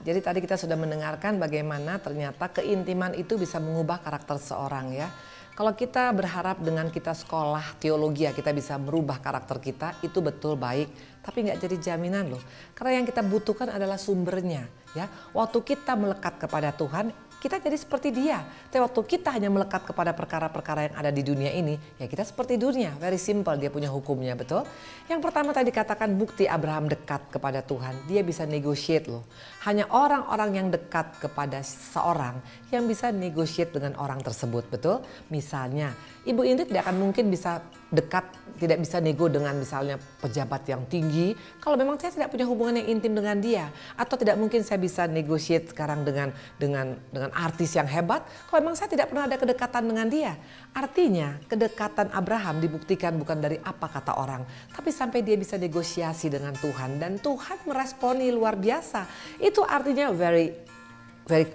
jadi tadi kita sudah mendengarkan bagaimana ternyata keintiman itu bisa mengubah karakter seorang ya. Kalau kita berharap dengan kita sekolah teologi ya kita bisa merubah karakter kita, itu betul baik. Tapi nggak jadi jaminan loh. Karena yang kita butuhkan adalah sumbernya ya. Waktu kita melekat kepada Tuhan, kita jadi seperti dia. Tapi waktu kita hanya melekat kepada perkara-perkara yang ada di dunia ini, ya kita seperti dunia. Very simple, dia punya hukumnya, betul? Yang pertama tadi dikatakan bukti Abraham dekat kepada Tuhan. Dia bisa negotiate loh. Hanya orang-orang yang dekat kepada seseorang yang bisa negotiate dengan orang tersebut, betul? Misalnya, Ibu Indri tidak akan mungkin bisa dekat, tidak bisa nego dengan misalnya pejabat yang tinggi. Kalau memang saya tidak punya hubungan yang intim dengan dia. Atau tidak mungkin saya bisa negotiate sekarang dengan artis yang hebat, kalau memang saya tidak pernah ada kedekatan dengan dia. Artinya kedekatan Abraham dibuktikan bukan dari apa kata orang, tapi sampai dia bisa negosiasi dengan Tuhan dan Tuhan meresponi luar biasa. Itu artinya very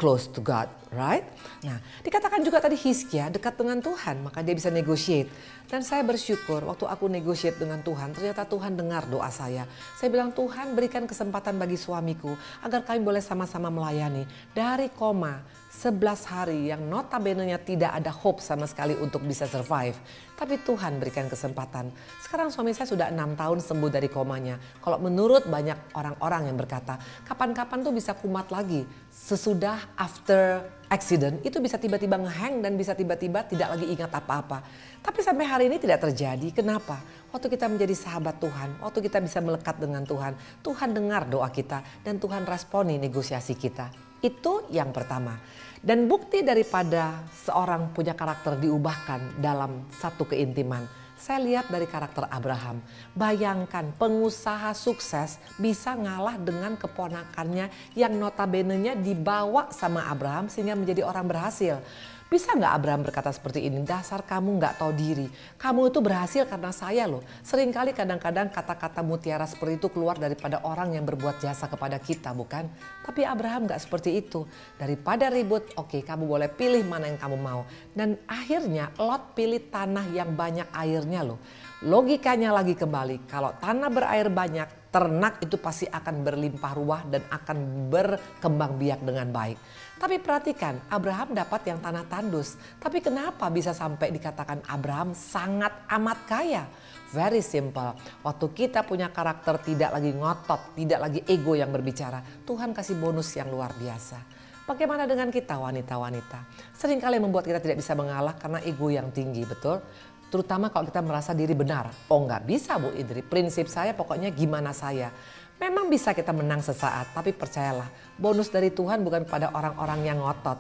close to God, right? Nah, dikatakan juga tadi Hizkia dekat dengan Tuhan, maka dia bisa negotiate. Dan saya bersyukur waktu aku negotiate dengan Tuhan, ternyata Tuhan dengar doa saya. Saya bilang, Tuhan berikan kesempatan bagi suamiku agar kami boleh sama-sama melayani. Dari koma 11 hari yang notabene-nya tidak ada hope sama sekali untuk bisa survive. Tapi Tuhan berikan kesempatan. Sekarang suami saya sudah 6 tahun sembuh dari komanya. Kalau menurut banyak orang-orang yang berkata, kapan-kapan tuh bisa kumat lagi. Sesudah after accident itu bisa tiba-tiba ngehang dan bisa tiba-tiba tidak lagi ingat apa-apa. Tapi sampai hari ini tidak terjadi. Kenapa? Waktu kita menjadi sahabat Tuhan, waktu kita bisa melekat dengan Tuhan, Tuhan dengar doa kita dan Tuhan responi negosiasi kita. Itu yang pertama. Dan bukti daripada seorang punya karakter diubahkan dalam satu keintiman. Saya lihat dari karakter Abraham. Bayangkan pengusaha sukses bisa ngalah dengan keponakannya yang notabene-nya dibawa sama Abraham sehingga menjadi orang berhasil. Bisa nggak Abraham berkata seperti ini? Dasar kamu nggak tahu diri. Kamu itu berhasil karena saya loh. Seringkali kadang-kadang kata-kata mutiara seperti itu keluar daripada orang yang berbuat jasa kepada kita, bukan? Tapi Abraham nggak seperti itu. Daripada ribut, oke, kamu boleh pilih mana yang kamu mau. Dan akhirnya Lot pilih tanah yang banyak airnya loh. Logikanya lagi kembali, kalau tanah berair banyak, ternak itu pasti akan berlimpah ruah dan akan berkembang biak dengan baik. Tapi perhatikan, Abraham dapat yang tanah tandus. Tapi kenapa bisa sampai dikatakan Abraham sangat amat kaya? Very simple. Waktu kita punya karakter tidak lagi ngotot, tidak lagi ego yang berbicara, Tuhan kasih bonus yang luar biasa. Bagaimana dengan kita wanita-wanita? Seringkali membuat kita tidak bisa mengalah karena ego yang tinggi, betul? Terutama kalau kita merasa diri benar. Oh nggak bisa Bu Indri, prinsip saya pokoknya gimana saya. Memang bisa kita menang sesaat, tapi percayalah bonus dari Tuhan bukan pada orang-orang yang ngotot.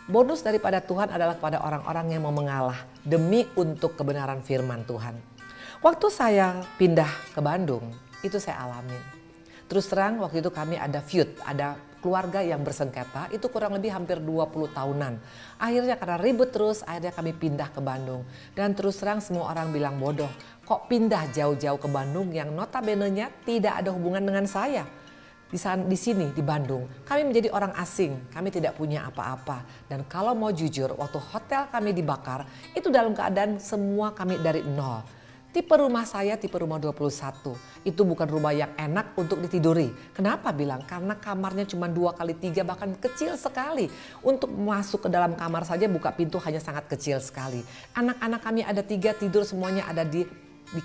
Bonus daripada Tuhan adalah pada orang-orang yang mau mengalah demi untuk kebenaran firman Tuhan. Waktu saya pindah ke Bandung, itu saya alamin. Terus terang waktu itu kami ada feud, ada keluarga yang bersengketa, itu kurang lebih hampir 20 tahunan. Akhirnya karena ribut terus, akhirnya kami pindah ke Bandung. Dan terus terang semua orang bilang bodoh, kok pindah jauh-jauh ke Bandung yang notabene-nya tidak ada hubungan dengan saya. Di sini, di Bandung, kami menjadi orang asing, kami tidak punya apa-apa. Dan kalau mau jujur, waktu hotel kami dibakar, itu dalam keadaan semua kami dari nol. Tipe rumah saya tipe rumah 21. Itu bukan rumah yang enak untuk ditiduri. Kenapa bilang? Karena kamarnya cuma 2x3 bahkan kecil sekali. Untuk masuk ke dalam kamar saja buka pintu hanya sangat kecil sekali. Anak-anak kami ada 3 tidur semuanya ada di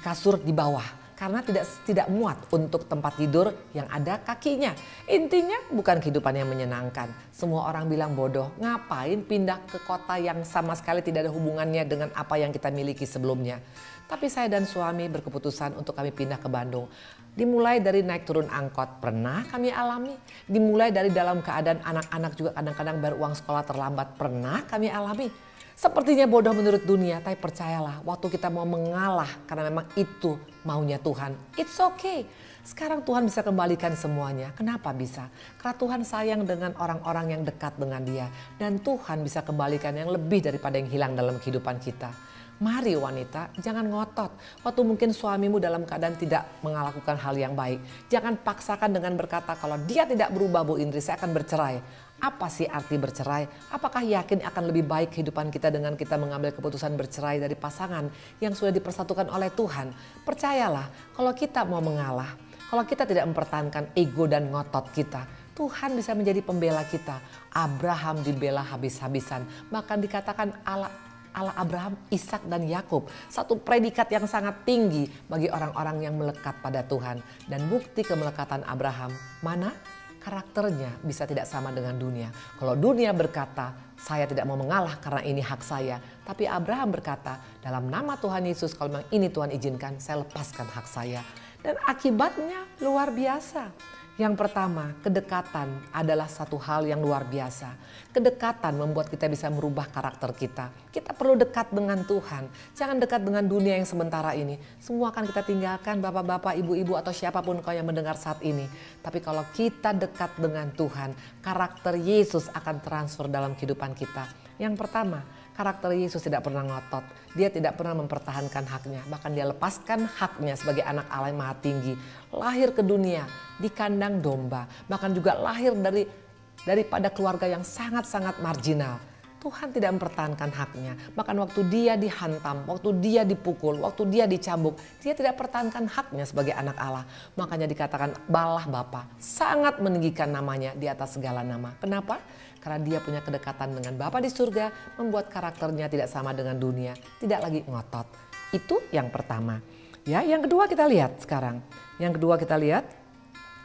kasur di bawah. Karena tidak muat untuk tempat tidur yang ada kakinya. Intinya bukan kehidupan yang menyenangkan. Semua orang bilang bodoh, ngapain pindah ke kota yang sama sekali tidak ada hubungannya dengan apa yang kita miliki sebelumnya. Tapi saya dan suami berkeputusan untuk kami pindah ke Bandung. Dimulai dari naik turun angkot, pernah kami alami. Dimulai dari dalam keadaan anak-anak juga kadang-kadang bayar uang sekolah terlambat, pernah kami alami. Sepertinya bodoh menurut dunia, tapi percayalah waktu kita mau mengalah karena memang itu maunya Tuhan. It's okay. Sekarang Tuhan bisa kembalikan semuanya. Kenapa bisa? Karena Tuhan sayang dengan orang-orang yang dekat dengan dia. Dan Tuhan bisa kembalikan yang lebih daripada yang hilang dalam kehidupan kita. Mari wanita, jangan ngotot. Waktu mungkin suamimu dalam keadaan tidak melakukan hal yang baik. Jangan paksakan dengan berkata kalau dia tidak berubah Bu Indri, saya akan bercerai. Apa sih arti bercerai? Apakah yakin akan lebih baik kehidupan kita dengan kita mengambil keputusan bercerai dari pasangan yang sudah dipersatukan oleh Tuhan? Percayalah, kalau kita mau mengalah, kalau kita tidak mempertahankan ego dan ngotot kita, Tuhan bisa menjadi pembela kita. Abraham dibela habis-habisan. Bahkan dikatakan Allah Abraham, Ishak dan Yakub. Satu predikat yang sangat tinggi bagi orang-orang yang melekat pada Tuhan. Dan bukti kemelekatan Abraham, mana? Karakternya bisa tidak sama dengan dunia. Kalau dunia berkata, saya tidak mau mengalah karena ini hak saya. Tapi Abraham berkata, dalam nama Tuhan Yesus, kalau memang ini Tuhan izinkan, saya lepaskan hak saya. Dan akibatnya luar biasa. Yang pertama, kedekatan adalah satu hal yang luar biasa. Kedekatan membuat kita bisa merubah karakter kita. Kita perlu dekat dengan Tuhan. Jangan dekat dengan dunia yang sementara ini. Semua akan kita tinggalkan, bapak-bapak, ibu-ibu, atau siapapun kau yang mendengar saat ini. Tapi kalau kita dekat dengan Tuhan, karakter Yesus akan transfer dalam kehidupan kita. Yang pertama, karakter Yesus tidak pernah ngotot. Dia tidak pernah mempertahankan haknya. Bahkan dia lepaskan haknya sebagai anak Allah yang maha tinggi. Lahir ke dunia di kandang domba. Bahkan juga lahir daripada keluarga yang sangat-sangat marginal. Tuhan tidak mempertahankan haknya. Bahkan waktu dia dihantam, waktu dia dipukul, waktu dia dicambuk, dia tidak pertahankan haknya sebagai anak Allah. Makanya dikatakan balah Bapa sangat meninggikan namanya di atas segala nama. Kenapa? Karena dia punya kedekatan dengan Bapa di surga, membuat karakternya tidak sama dengan dunia, tidak lagi ngotot. Itu yang pertama. Ya, yang kedua kita lihat sekarang. Yang kedua kita lihat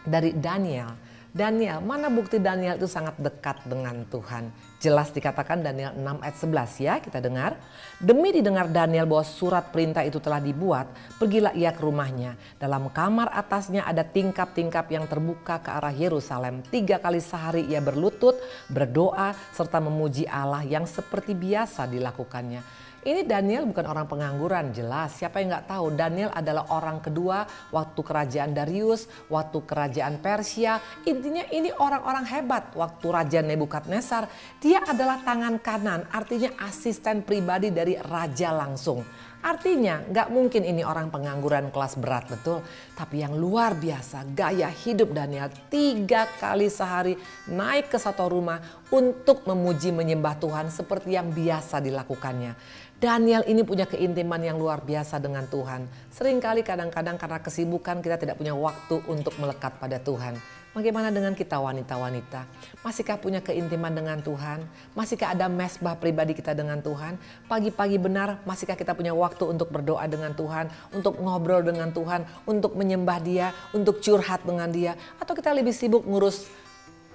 dari Daniel. Daniel, mana bukti Daniel itu sangat dekat dengan Tuhan? Jelas dikatakan Daniel 6 ayat 11 ya, kita dengar. Demi didengar Daniel bahwa surat perintah itu telah dibuat, pergilah ia ke rumahnya. Dalam kamar atasnya ada tingkap-tingkap yang terbuka ke arah Yerusalem. 3 kali sehari ia berlutut, berdoa, serta memuji Allah yang seperti biasa dilakukannya. Ini Daniel bukan orang pengangguran, jelas. Siapa yang nggak tahu Daniel adalah orang kedua waktu kerajaan Darius, waktu kerajaan Persia. Intinya ini orang-orang hebat waktu Raja Nebukadnezar. Dia adalah tangan kanan, artinya asisten pribadi dari raja langsung. Artinya nggak mungkin ini orang pengangguran kelas berat, betul. Tapi yang luar biasa, gaya hidup Daniel 3 kali sehari naik ke satu rumah untuk memuji menyembah Tuhan seperti yang biasa dilakukannya. Daniel ini punya keintiman yang luar biasa dengan Tuhan. Seringkali kadang-kadang karena kesibukan kita tidak punya waktu untuk melekat pada Tuhan. Bagaimana dengan kita wanita-wanita? Masihkah punya keintiman dengan Tuhan? Masihkah ada mesbah pribadi kita dengan Tuhan? Pagi-pagi benar, masihkah kita punya waktu untuk berdoa dengan Tuhan? Untuk ngobrol dengan Tuhan? Untuk menyembah Dia? Untuk curhat dengan Dia? Atau kita lebih sibuk ngurus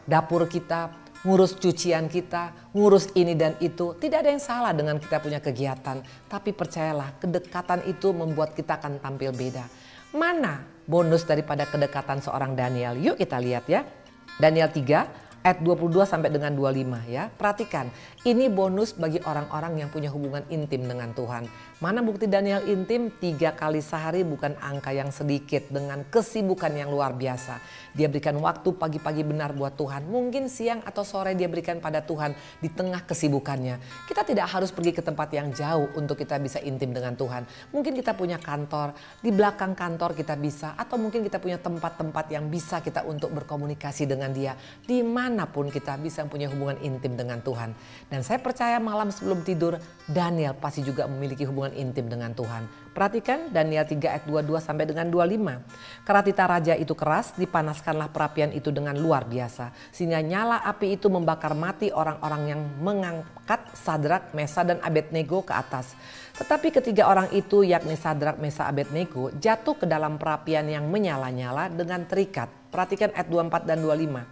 dapur kita, ngurus cucian kita, ngurus ini dan itu. Tidak ada yang salah dengan kita punya kegiatan. Tapi percayalah, kedekatan itu membuat kita akan tampil beda. Mana bonus daripada kedekatan seorang Daniel? Yuk kita lihat ya. Daniel 3 ayat 22 sampai dengan 25 ya. Perhatikan, ini bonus bagi orang-orang yang punya hubungan intim dengan Tuhan. Mana bukti Daniel intim? 3 kali sehari bukan angka yang sedikit, dengan kesibukan yang luar biasa. Dia berikan waktu pagi-pagi benar buat Tuhan. Mungkin siang atau sore dia berikan pada Tuhan di tengah kesibukannya. Kita tidak harus pergi ke tempat yang jauh untuk kita bisa intim dengan Tuhan. Mungkin kita punya kantor, di belakang kantor kita bisa. Atau mungkin kita punya tempat-tempat yang bisa kita untuk berkomunikasi dengan Dia. Dimanapun kita bisa punya hubungan intim dengan Tuhan. Dan saya percaya malam sebelum tidur Daniel pasti juga memiliki hubungan intim dengan Tuhan. Perhatikan Daniel 3 ayat 22 sampai dengan 25. Keratita raja itu keras, dipanaskanlah perapian itu dengan luar biasa. Sehingga nyala api itu membakar mati orang-orang yang mengangkat Sadrak, Mesa dan Abednego ke atas. Tetapi ketiga orang itu, yakni Sadrak, Mesa, Abednego, jatuh ke dalam perapian yang menyala-nyala dengan terikat. Perhatikan ayat 24 dan 25.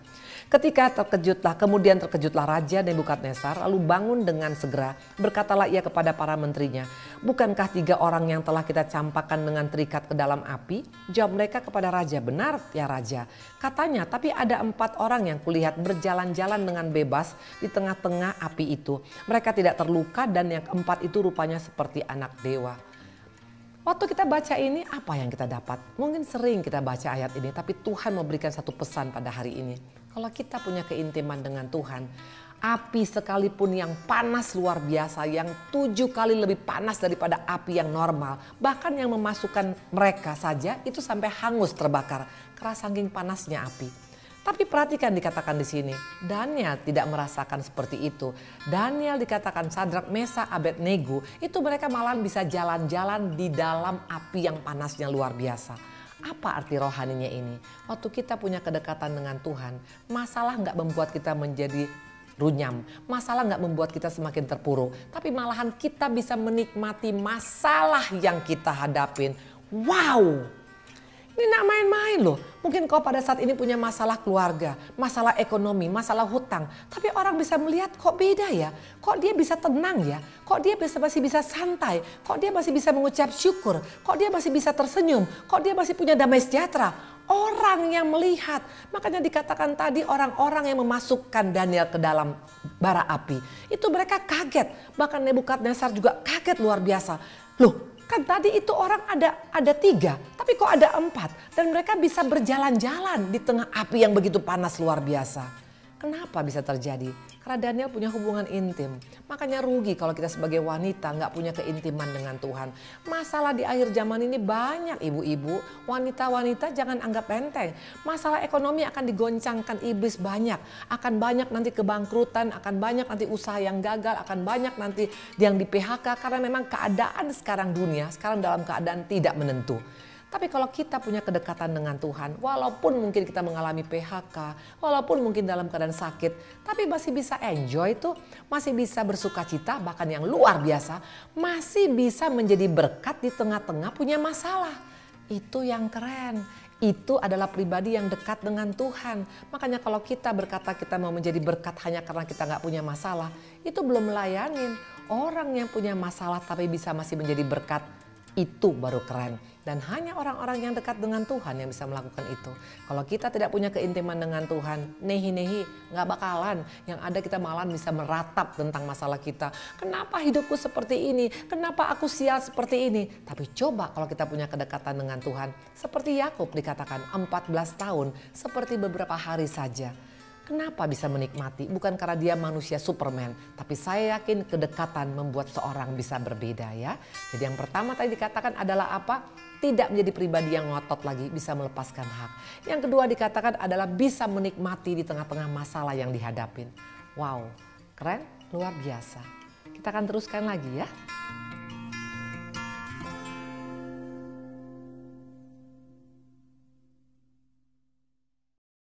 Kemudian terkejutlah Raja Nebukadnezar, lalu bangun dengan segera. Berkatalah ia kepada para menterinya, bukankah 3 orang yang telah kita campakkan dengan terikat ke dalam api? Jawab mereka kepada Raja, benar ya Raja. Katanya, tapi ada 4 orang yang kulihat berjalan-jalan dengan bebas di tengah-tengah api itu. Mereka tidak terluka dan yang 4 itu rupanya seperti anak dewa. Waktu kita baca ini, apa yang kita dapat? Mungkin sering kita baca ayat ini, tapi Tuhan memberikan satu pesan pada hari ini. Kalau kita punya keintiman dengan Tuhan, api sekalipun yang panas luar biasa, yang 7 kali lebih panas daripada api yang normal, bahkan yang memasukkan mereka saja itu sampai hangus terbakar karena saking panasnya api. Tapi perhatikan dikatakan di sini, Daniel tidak merasakan seperti itu. Daniel dikatakan Sadrak, Mesa, Abednego, itu mereka malah bisa jalan-jalan di dalam api yang panasnya luar biasa. Apa arti rohaninya ini? Waktu kita punya kedekatan dengan Tuhan, masalah nggak membuat kita menjadi runyam. Masalah nggak membuat kita semakin terpuruk. Tapi malahan kita bisa menikmati masalah yang kita hadapin. Wow! Ini gak main-main loh. Mungkin kau pada saat ini punya masalah keluarga, masalah ekonomi, masalah hutang. Tapi orang bisa melihat kok beda ya. Kok dia bisa tenang ya. Kok dia masih bisa santai. Kok dia masih bisa mengucap syukur. Kok dia masih bisa tersenyum. Kok dia masih punya damai sejahtera. Orang yang melihat. Makanya dikatakan tadi orang-orang yang memasukkan Daniel ke dalam bara api. Itu mereka kaget. Bahkan Nebukadnezar juga kaget luar biasa. Loh, kan tadi itu orang ada 3, tapi kok ada 4. Dan mereka bisa berjalan-jalan di tengah api yang begitu panas luar biasa. Kenapa bisa terjadi? Karena Daniel punya hubungan intim. Makanya rugi kalau kita sebagai wanita nggak punya keintiman dengan Tuhan. Masalah di akhir zaman ini banyak ibu-ibu, wanita-wanita jangan anggap enteng. Masalah ekonomi akan digoncangkan iblis banyak. Akan banyak nanti kebangkrutan, akan banyak nanti usaha yang gagal, akan banyak nanti yang di PHK. Karena memang keadaan sekarang dunia, sekarang dalam keadaan tidak menentu. Tapi kalau kita punya kedekatan dengan Tuhan, walaupun mungkin kita mengalami PHK, walaupun mungkin dalam keadaan sakit, tapi masih bisa enjoy tuh, masih bisa bersuka cita, bahkan yang luar biasa, masih bisa menjadi berkat di tengah-tengah punya masalah. Itu yang keren. Itu adalah pribadi yang dekat dengan Tuhan. Makanya kalau kita berkata kita mau menjadi berkat hanya karena kita nggak punya masalah, itu belum melayanin. Orang yang punya masalah tapi bisa masih menjadi berkat, itu baru keren. Dan hanya orang-orang yang dekat dengan Tuhan yang bisa melakukan itu. Kalau kita tidak punya keintiman dengan Tuhan, nehi-nehi, gak bakalan. Yang ada kita malah bisa meratap tentang masalah kita. Kenapa hidupku seperti ini? Kenapa aku sial seperti ini? Tapi coba kalau kita punya kedekatan dengan Tuhan. Seperti Yakub dikatakan 14 tahun, seperti beberapa hari saja. Kenapa bisa menikmati? Bukan karena dia manusia Superman. Tapi saya yakin kedekatan membuat seorang bisa berbeda ya. Jadi yang pertama tadi dikatakan adalah apa? Tidak menjadi pribadi yang ngotot lagi, bisa melepaskan hak. Yang kedua dikatakan adalah bisa menikmati di tengah-tengah masalah yang dihadapin. Wow, keren, luar biasa. Kita akan teruskan lagi ya.